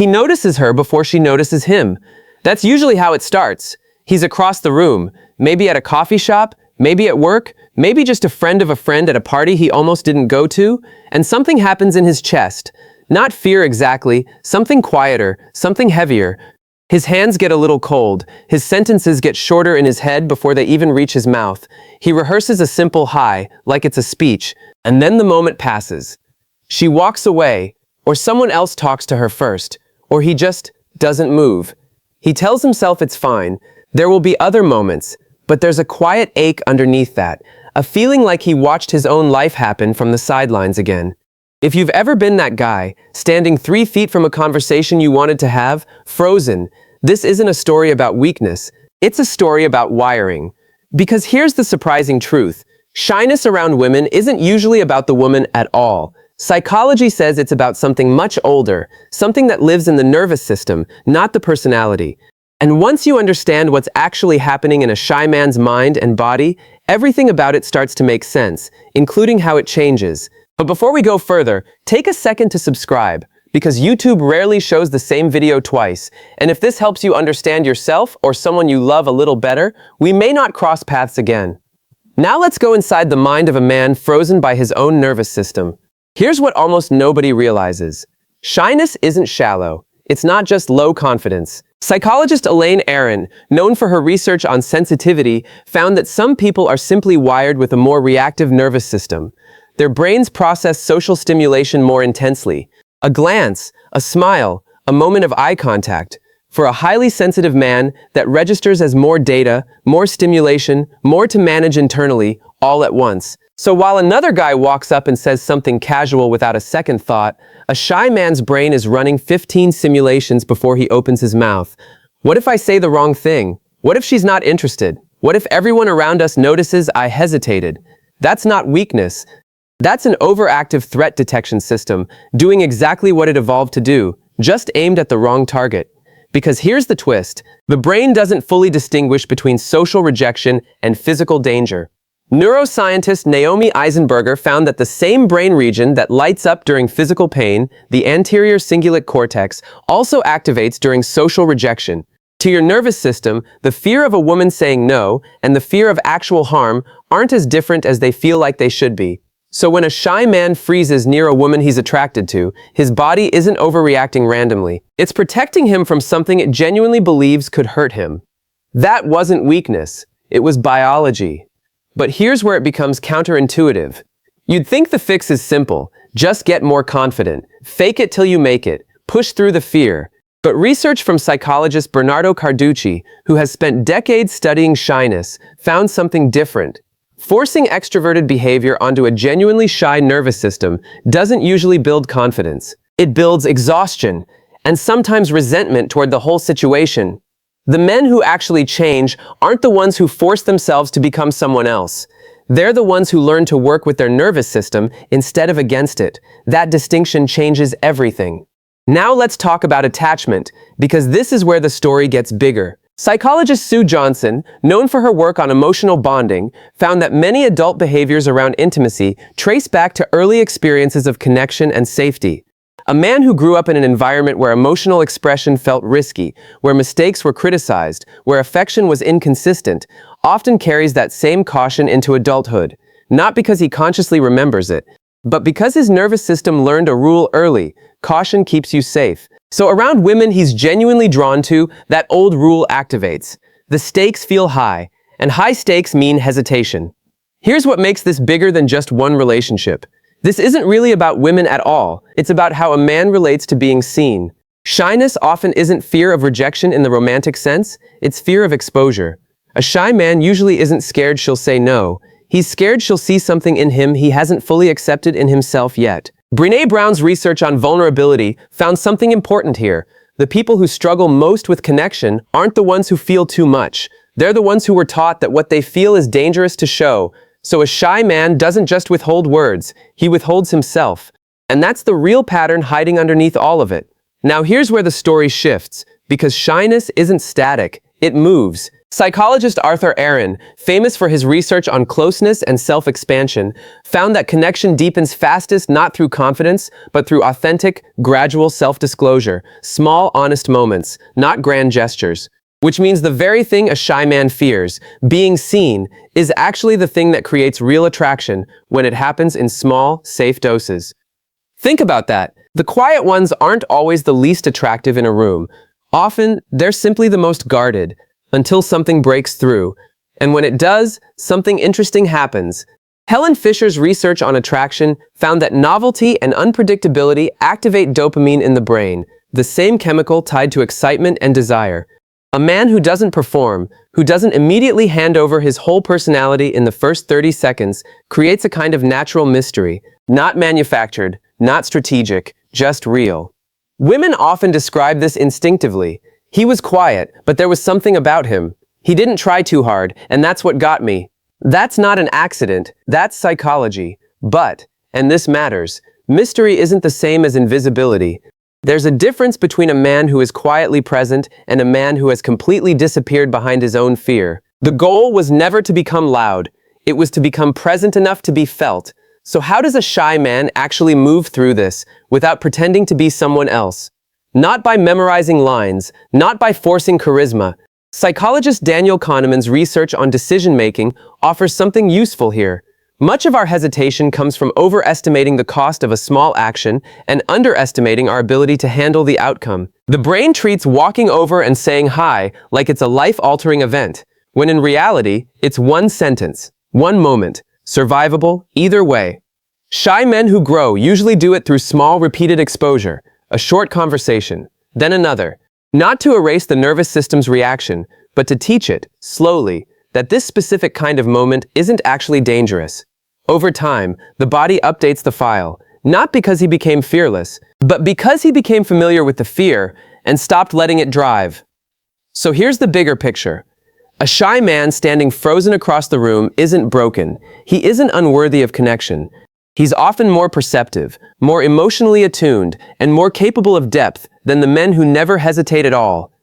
He notices her before she notices him. That's usually how it starts. He's across the room, maybe at a coffee shop, maybe at work, maybe just a friend of a friend at a party he almost didn't go to, and something happens in his chest. Not fear exactly, something quieter, something heavier. His hands get a little cold, his sentences get shorter in his head before they even reach his mouth. He rehearses a simple hi, like it's a speech, and then the moment passes. She walks away, or someone else talks to her first, or he just doesn't move. He tells himself it's fine. There will be other moments, but there's a quiet ache underneath that, a feeling like he watched his own life happen from the sidelines again. If you've ever been that guy, standing 3 feet from a conversation you wanted to have, frozen, this isn't a story about weakness, it's a story about wiring. Because here's the surprising truth. Shyness around women isn't usually about the woman at all. Psychology says it's about something much older, something that lives in the nervous system, not the personality. And once you understand what's actually happening in a shy man's mind and body, everything about it starts to make sense, including how it changes. But before we go further, take a second to subscribe, because YouTube rarely shows the same video twice, and if this helps you understand yourself or someone you love a little better, we may not cross paths again. Now let's go inside the mind of a man frozen by his own nervous system. Here's what almost nobody realizes. Shyness isn't shallow. It's not just low confidence. Psychologist Elaine Aron, known for her research on sensitivity, found that some people are simply wired with a more reactive nervous system. Their brains process social stimulation more intensely. A glance, a smile, a moment of eye contact. For a highly sensitive man, that registers as more data, more stimulation, more to manage internally, all at once. So while another guy walks up and says something casual without a second thought, a shy man's brain is running 15 simulations before he opens his mouth. What if I say the wrong thing? What if she's not interested? What if everyone around us notices I hesitated? That's not weakness. That's an overactive threat detection system, doing exactly what it evolved to do, just aimed at the wrong target. Because here's the twist, the brain doesn't fully distinguish between social rejection and physical danger. Neuroscientist Naomi Eisenberger found that the same brain region that lights up during physical pain, the anterior cingulate cortex, also activates during social rejection. To your nervous system, the fear of a woman saying no and the fear of actual harm aren't as different as they feel like they should be. So when a shy man freezes near a woman he's attracted to, his body isn't overreacting randomly. It's protecting him from something it genuinely believes could hurt him. That wasn't weakness. It was biology. But here's where it becomes counterintuitive. You'd think the fix is simple. Just get more confident. Fake it till you make it. Push through the fear. But research from psychologist Bernardo Carducci, who has spent decades studying shyness, found something different. Forcing extroverted behavior onto a genuinely shy nervous system doesn't usually build confidence. It builds exhaustion, and sometimes resentment toward the whole situation. The men who actually change aren't the ones who force themselves to become someone else. They're the ones who learn to work with their nervous system instead of against it. That distinction changes everything. Now let's talk about attachment, because this is where the story gets bigger. Psychologist Sue Johnson, known for her work on emotional bonding, found that many adult behaviors around intimacy trace back to early experiences of connection and safety. A man who grew up in an environment where emotional expression felt risky, where mistakes were criticized, where affection was inconsistent, often carries that same caution into adulthood, not because he consciously remembers it, but because his nervous system learned a rule early: caution keeps you safe. So around women he's genuinely drawn to, that old rule activates. The stakes feel high, and high stakes mean hesitation. Here's what makes this bigger than just one relationship. This isn't really about women at all. It's about how a man relates to being seen. Shyness often isn't fear of rejection in the romantic sense, it's fear of exposure. A shy man usually isn't scared she'll say no. He's scared she'll see something in him he hasn't fully accepted in himself yet. Brené Brown's research on vulnerability found something important here. The people who struggle most with connection aren't the ones who feel too much. They're the ones who were taught that what they feel is dangerous to show. So a shy man doesn't just withhold words, he withholds himself. And that's the real pattern hiding underneath all of it. Now here's where the story shifts, because shyness isn't static, it moves. Psychologist Elaine Aron, famous for his research on closeness and self-expansion, found that connection deepens fastest not through confidence, but through authentic, gradual self-disclosure, small, honest moments, not grand gestures. Which means the very thing a shy man fears, being seen, is actually the thing that creates real attraction when it happens in small, safe doses. Think about that. The quiet ones aren't always the least attractive in a room. Often, they're simply the most guarded, until something breaks through. And when it does, something interesting happens. Helen Fisher's research on attraction found that novelty and unpredictability activate dopamine in the brain, the same chemical tied to excitement and desire. A man who doesn't perform, who doesn't immediately hand over his whole personality in the first 30 seconds, creates a kind of natural mystery, not manufactured, not strategic, just real. Women often describe this instinctively. He was quiet, but there was something about him. He didn't try too hard, and that's what got me. That's not an accident, that's psychology. But, and this matters, mystery isn't the same as invisibility. There's a difference between a man who is quietly present and a man who has completely disappeared behind his own fear. The goal was never to become loud. It was to become present enough to be felt. So how does a shy man actually move through this without pretending to be someone else? Not by memorizing lines, not by forcing charisma. Psychologist Daniel Kahneman's research on decision-making offers something useful here. Much of our hesitation comes from overestimating the cost of a small action and underestimating our ability to handle the outcome. The brain treats walking over and saying hi like it's a life-altering event, when in reality, it's one sentence, one moment, survivable either way. Shy men who grow usually do it through small, repeated exposure. A short conversation, then another. Not to erase the nervous system's reaction, but to teach it, slowly, that this specific kind of moment isn't actually dangerous. Over time, the body updates the file, not because he became fearless, but because he became familiar with the fear and stopped letting it drive. So here's the bigger picture. A shy man standing frozen across the room isn't broken. He isn't unworthy of connection. He's often more perceptive, more emotionally attuned, and more capable of depth than the men who never hesitate at all.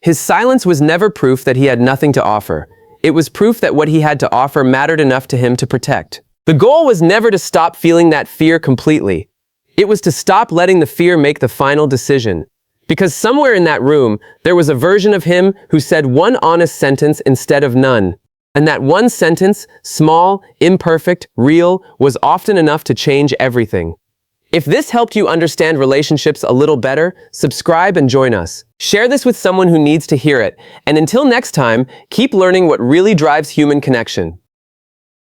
His silence was never proof that he had nothing to offer. It was proof that what he had to offer mattered enough to him to protect. The goal was never to stop feeling that fear completely. It was to stop letting the fear make the final decision. Because somewhere in that room, there was a version of him who said one honest sentence instead of none. And that one sentence, small, imperfect, real, was often enough to change everything. If this helped you understand relationships a little better, subscribe and join us. Share this with someone who needs to hear it. And until next time, keep learning what really drives human connection.